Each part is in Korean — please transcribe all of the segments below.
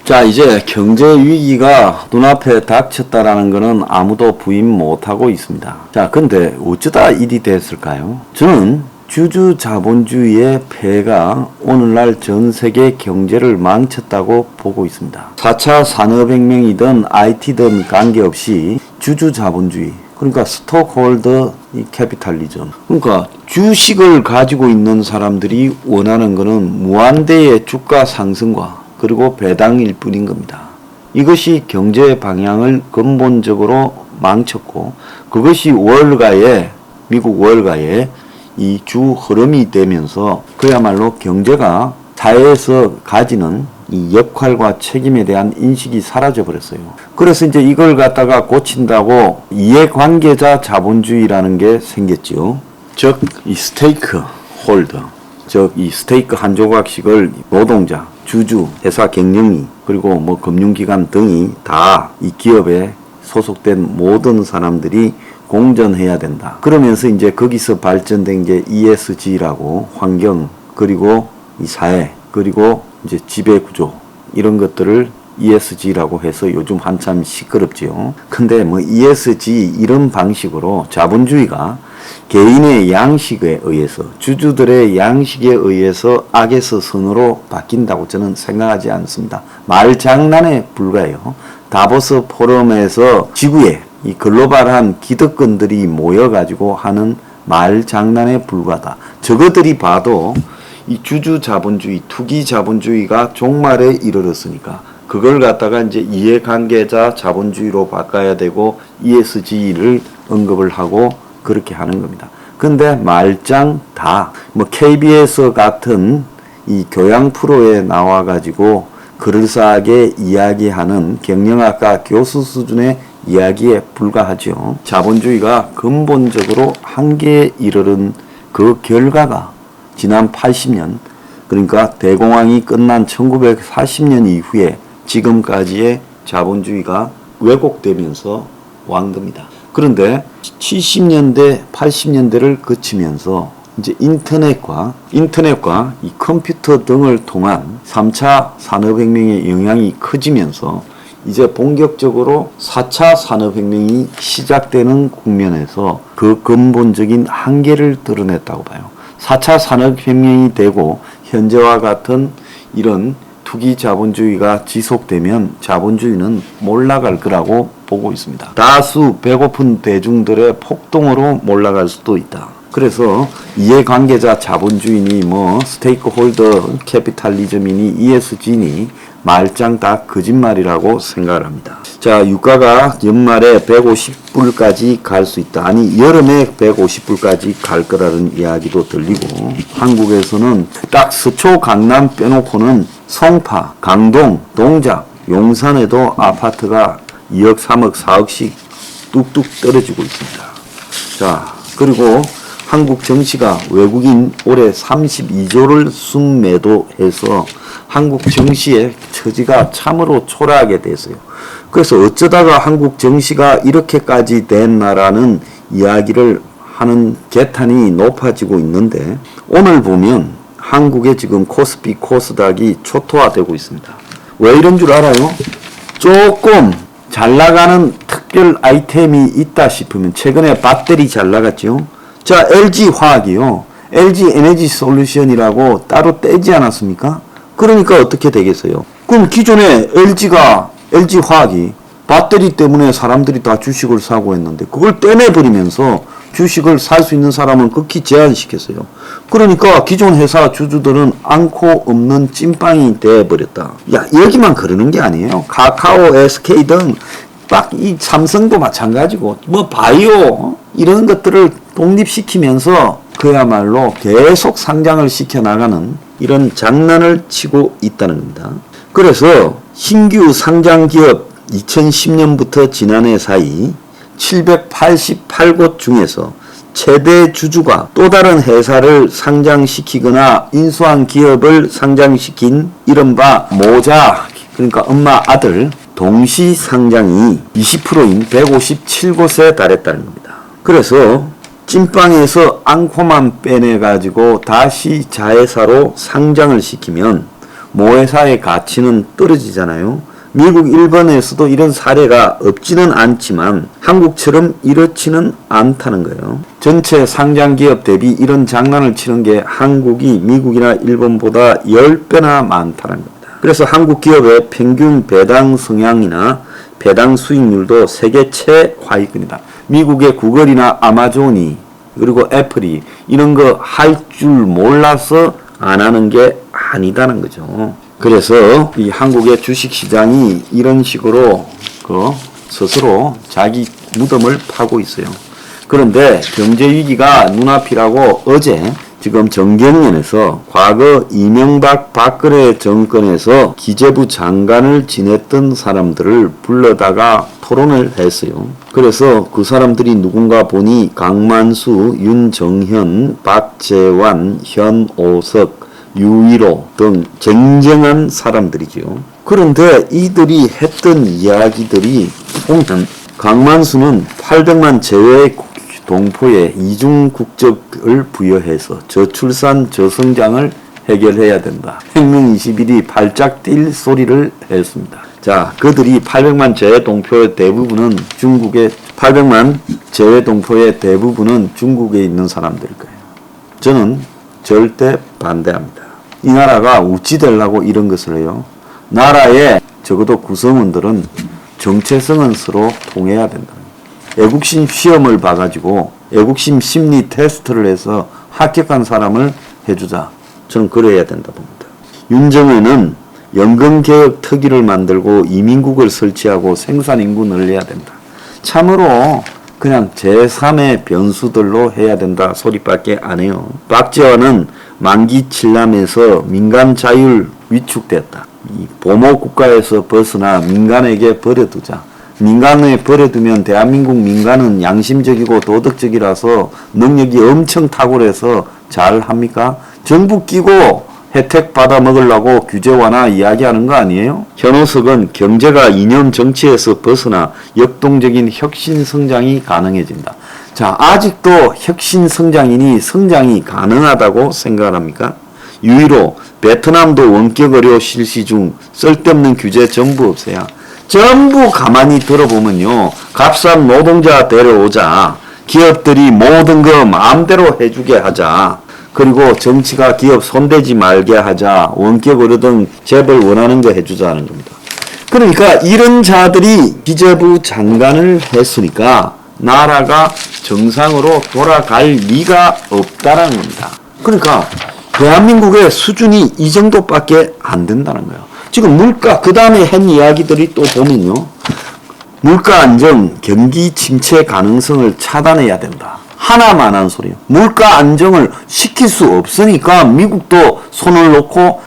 자, 이제 경제 위기가 눈앞에 닥쳤다라는 것은 아무도 부인 못하고 있습니다. 자, 근데 어쩌다 일이 됐을까요? 저는 주주 자본주의의 폐해가 오늘날 전 세계 경제를 망쳤다고 보고 있습니다. 4차 산업혁명이든 IT든 관계없이 주주 자본주의, 그러니까 스톡홀더 캐피탈리즘, 그러니까 주식을 가지고 있는 사람들이 원하는 것은 무한대의 주가 상승과 그리고 배당일 뿐인 겁니다. 이것이 경제 방향을 근본적으로 망쳤고, 그것이 미국 월가의 이 주 흐름이 되면서 그야말로 경제가 사회에서 가지는 이 역할과 책임에 대한 인식이 사라져 버렸어요. 그래서 이제 이걸 갖다가 고친다고 이해관계자 자본주의라는 게 생겼죠. 즉, 이 스테이크 홀더, 즉 이 스테이크 한 조각씩을 노동자, 주주, 회사 경영이, 그리고 뭐 금융기관 등이 다 이 기업에 소속된 모든 사람들이 공존해야 된다. 그러면서 이제 거기서 발전된 게 ESG라고 환경, 그리고 이 사회, 그리고 이제 지배구조, 이런 것들을 ESG라고 해서 요즘 한참 시끄럽지요. 근데 뭐 ESG 이런 방식으로 자본주의가 개인의 양식에 의해서, 주주들의 양식에 의해서 악에서 선으로 바뀐다고 저는 생각하지 않습니다. 말장난에 불과해요. 다보스 포럼에서 지구에 이 글로벌한 기득권들이 모여가지고 하는 말장난에 불과하다. 저거들이 봐도 이 주주 자본주의, 투기 자본주의가 종말에 이르렀으니까 그걸 갖다가 이제 이해관계자 자본주의로 바꿔야 되고 ESG를 언급을 하고 그렇게 하는 겁니다. 근데 말짱 다, 뭐 KBS 같은 이 교양 프로에 나와가지고 그럴싸하게 이야기하는 경영학과 교수 수준의 이야기에 불과하죠. 자본주의가 근본적으로 한계에 이르른 그 결과가 지난 80년, 그러니까 대공황이 끝난 1940년 이후에 지금까지의 자본주의가 왜곡되면서 완 겁니다. 그런데 70년대, 80년대를 거치면서 이제 인터넷과 이 컴퓨터 등을 통한 3차 산업혁명의 영향이 커지면서 이제 본격적으로 4차 산업혁명이 시작되는 국면에서 그 근본적인 한계를 드러냈다고 봐요. 4차 산업혁명이 되고 현재와 같은 이런 투기 자본주의가 지속되면 자본주의는 몰락할 거라고 보고 있습니다. 다수 배고픈 대중들의 폭동으로 몰락할 수도 있다. 그래서 이해관계자 자본주의니 뭐 스테이크홀더 캐피탈리즘이니 ESG니 말짱 다 거짓말이라고 생각을 합니다. 자, 유가가 연말에 150불까지 갈 수 있다. 아니, 여름에 150불까지 갈 거라는 이야기도 들리고, 한국에서는 딱 서초 강남 빼놓고는 송파, 강동, 동작, 용산에도 아파트가 2억, 3억, 4억씩 뚝뚝 떨어지고 있습니다. 자, 그리고 한국 정시가 외국인 올해 32조를 순매도해서 한국 정시의 처지가 참으로 초라하게 됐어요. 그래서 어쩌다가 한국 정시가 이렇게까지 됐나라는 이야기를 하는 개탄이 높아지고 있는데, 오늘 보면 한국의 지금 코스피, 코스닥이 초토화되고 있습니다. 왜 이런 줄 알아요? 조금 잘 나가는 특별 아이템이 있다 싶으면, 최근에 배터리 잘 나갔죠. 자, LG화학이요. LG에너지솔루션이라고 따로 떼지 않았습니까? 그러니까 어떻게 되겠어요? 그럼 기존에 LG화학이 배터리 때문에 사람들이 다 주식을 사고 했는데 그걸 떼내버리면서 주식을 살 수 있는 사람은 극히 제한시켰어요. 그러니까 기존 회사 주주들은 않고 없는 찐빵이 돼버렸다. 야, 여기만 그러는 게 아니에요. 카카오, SK 등 딱 이 삼성도 마찬가지고 뭐 바이오 이런 것들을 독립시키면서 그야말로 계속 상장을 시켜나가는 이런 장난을 치고 있다는 겁니다. 그래서 신규 상장 기업 2010년부터 지난해 사이 788곳 중에서 최대 주주가 또 다른 회사를 상장시키거나 인수한 기업을 상장시킨 이른바 모자, 그러니까 엄마 아들 동시 상장이 20%인 157곳에 달했다는 겁니다. 그래서 찐빵에서 앙코만 빼내가지고 다시 자회사로 상장을 시키면 모회사의 가치는 떨어지잖아요. 미국, 일본에서도 이런 사례가 없지는 않지만 한국처럼 이렇지는 않다는 거예요. 전체 상장기업 대비 이런 장난을 치는 게 한국이 미국이나 일본보다 10배나 많다는 겁니다. 그래서 한국 기업의 평균 배당 성향이나 배당 수익률도 세계 최하위권이다. 미국의 구글이나 아마존이 그리고 애플이 이런 거 할 줄 몰라서 안 하는 게 아니다는 거죠. 그래서 이 한국의 주식시장이 이런 식으로 스스로 자기 무덤을 파고 있어요. 그런데 경제위기가 눈앞이라고 어제 지금 정경련에서 과거 이명박 박근혜 정권에서 기재부 장관을 지냈던 사람들을 불러다가 토론을 했어요. 그래서 그 사람들이 누군가 보니 강만수, 윤정현, 박재완, 현오석, 유일호 등 쟁쟁한 사람들이지요. 그런데 이들이 했던 이야기들이 보면 강만수는 800만 제외 동포에 이중 국적을 부여해서 저출산 저성장을 해결해야 된다. 혁명 21이 발작 뛸 소리를 했습니다. 자, 그들이 800만 제외 동포의 대부분은 중국에 800만 제외 동포의 대부분은 중국에 있는 사람들일 거예요. 저는 절대 반대합니다. 이 나라가 어찌 되려고 이런 것을 해요? 나라의 적어도 구성원들은 정체성은 서로 통해야 된다. 애국심 시험을 봐가지고 애국심 심리 테스트를 해서 합격한 사람을 해주자. 저는 그래야 된다 봅니다. 윤정은은 연금개혁 특위를 만들고 이민국을 설치하고 생산인구 늘려야 된다. 참으로 그냥 제3의 변수들로 해야 된다 소리밖에 안 해요. 박지원은 만기 칠남에서 민간 자율 위축됐다. 이 보모 국가에서 벗어나 민간에게 버려두자. 민간에 버려두면 대한민국 민간은 양심적이고 도덕적이라서 능력이 엄청 탁월해서 잘 합니까? 정부 끼고 혜택 받아 먹으려고 규제 완화 이야기하는 거 아니에요? 현오석은 경제가 이념 정치에서 벗어나 역동적인 혁신 성장이 가능해진다. 자, 아직도 혁신 성장이니 성장이 가능하다고 생각합니까? 유일호, 베트남도 원격 의료 실시 중 쓸데없는 규제 전부 없애야. 전부 가만히 들어보면요. 값싼 노동자 데려오자. 기업들이 모든 거 마음대로 해주게 하자. 그리고 정치가 기업 손대지 말게 하자. 원격 의료 등 재벌 원하는 거 해주자는 겁니다. 그러니까 이런 자들이 기재부 장관을 했으니까 나라가 정상으로 돌아갈 리가 없다는 겁니다. 그러니까 대한민국의 수준이 이 정도밖에 안 된다는 거예요. 지금 물가 그 다음에 한 이야기들이 또 보면요. 물가 안정, 경기 침체 가능성을 차단해야 된다. 하나만한 소리예요. 물가 안정을 시킬 수 없으니까 미국도 손을 놓고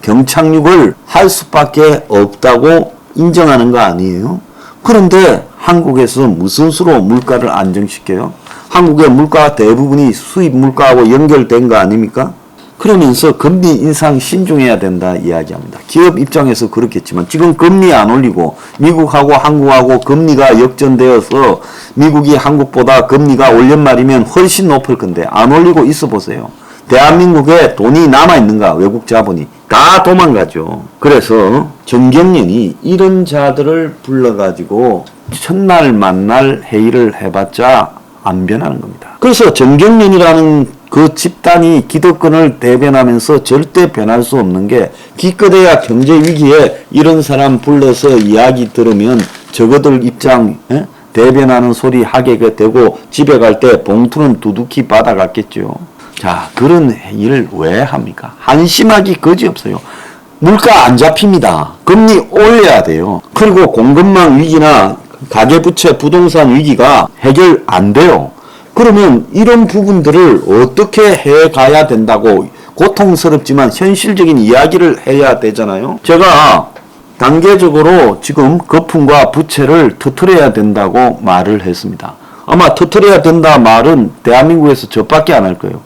경착륙을 할 수밖에 없다고 인정하는 거 아니에요? 그런데 한국에서 무슨 수로 물가를 안정시켜요? 한국의 물가 대부분이 수입 물가하고 연결된 거 아닙니까? 그러면서 금리 인상 신중해야 된다 이야기합니다. 기업 입장에서 그렇겠지만 지금 금리 안 올리고 미국하고 한국하고 금리가 역전되어서 미국이 한국보다 금리가 올린 말이면 훨씬 높을 건데 안 올리고 있어 보세요. 대한민국에 돈이 남아있는가? 외국 자본이 다 도망가죠. 그래서 정경련이 이런 자들을 불러가지고 첫날 만날 회의를 해봤자 안 변하는 겁니다. 그래서 정경련이라는 그 집단이 기득권을 대변하면서 절대 변할 수 없는 게 기껏해야 경제 위기에 이런 사람 불러서 이야기 들으면 저거들 입장 대변하는 소리 하게 되고 집에 갈 때 봉투는 두둑히 받아갔겠죠. 자, 그런 일을 왜 합니까? 한심하기 거지없어요. 물가 안 잡힙니다. 금리 올려야 돼요. 그리고 공급망 위기나 가계부채 부동산 위기가 해결 안 돼요. 그러면 이런 부분들을 어떻게 해가야 된다고 고통스럽지만 현실적인 이야기를 해야 되잖아요. 제가 단계적으로 지금 거품과 부채를 터뜨려야 된다고 말을 했습니다. 아마 터뜨려야 된다 말은 대한민국에서 저밖에 안 할 거예요.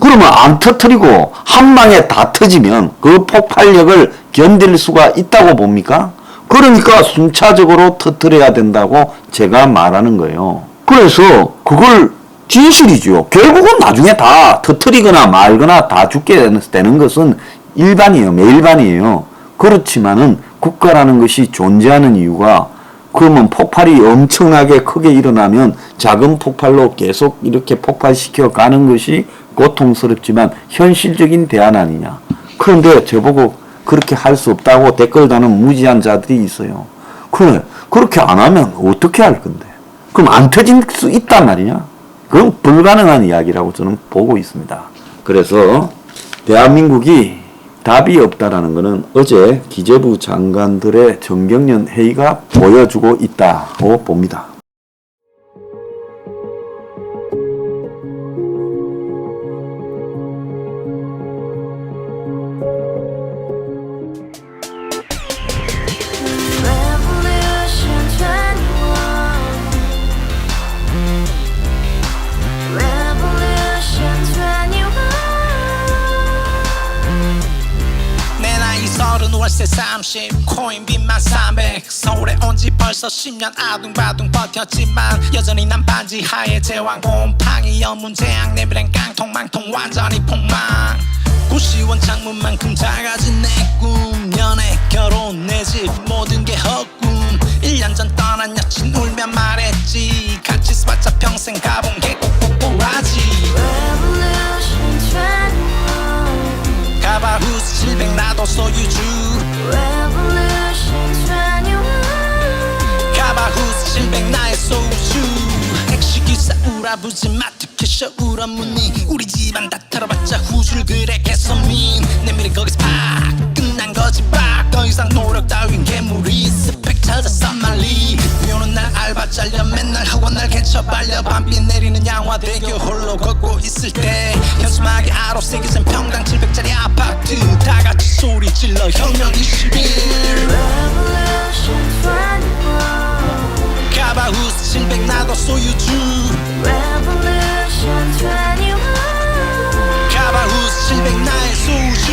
그러면 안 터뜨리고 한 방에 다 터지면 그 폭발력을 견딜 수가 있다고 봅니까? 그러니까 순차적으로 터뜨려야 된다고 제가 말하는 거예요. 그래서 그걸 진실이죠. 결국은 나중에 다 터뜨리거나 말거나 다 죽게 되는 것은 일반이에요. 매일반이에요. 그렇지만은 국가라는 것이 존재하는 이유가 그러면 폭발이 엄청나게 크게 일어나면 작은 폭발로 계속 이렇게 폭발시켜 가는 것이 고통스럽지만 현실적인 대안 아니냐. 그런데 저보고 그렇게 할 수 없다고 댓글 다는 무지한 자들이 있어요. 그래, 그렇게 안 하면 어떻게 할 건데? 그럼 안 터질 수 있단 말이냐? 그건 불가능한 이야기라고 저는 보고 있습니다. 그래서 대한민국이 답이 없다라는 것은 어제 기재부 장관들의 정경련 회의가 보여주고 있다고 봅니다. 월세 30 코인빚만 300 서울에 온 지 벌써 10년 아둥바둥 버텼지만 여전히 난 반지 하에 제왕 곰팡이 연문제약 내비랑 깡통망통 완전히 폭망 고시원 창문만큼 작아진 내 꿈 연애 결혼 내 집 모든 게 헛꿈 1년 전 떠난 여친 울며 말했지 같이 살자 평생 가본 게 꼭꼭꼭하지 가바후스 700 나도 소유주 가바후스 700 나의 소유주 택시기사 우라부지 마트 캐셔 울어문니 우리 집안 다 털어봤자 후줄 그래 개선민 내 미래 거기서 팍 끝난 거지 팍더 이상 노력 따윈 괴물이 스펙 찾아서 말리 비오는 날 알바 잘려 맨날 학원 날 개쳐 발려 밤비 내리는 양화대교 홀로 걷고 있을 때 현수막에 아로 새겨진 평당 700짜리 아파트 다같이 소리 질러 혁명 21 가바후스 700 나도 소유주 가바후스 700 나의 소유주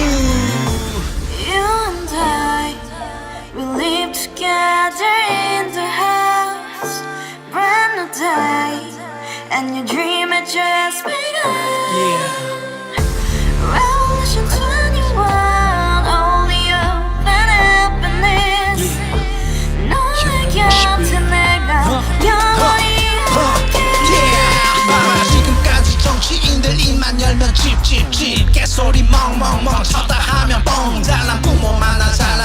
You and I, we live together in the house. Brand new day, and your dream had just begun. Revolution 21, only open happiness. 너의 곁에 내가 영원히 지금까지 정치인들 입만 열면 찝찝찝 개소리 멍멍멍 쳐다 하면 뻥 잘난 부모 만나 잘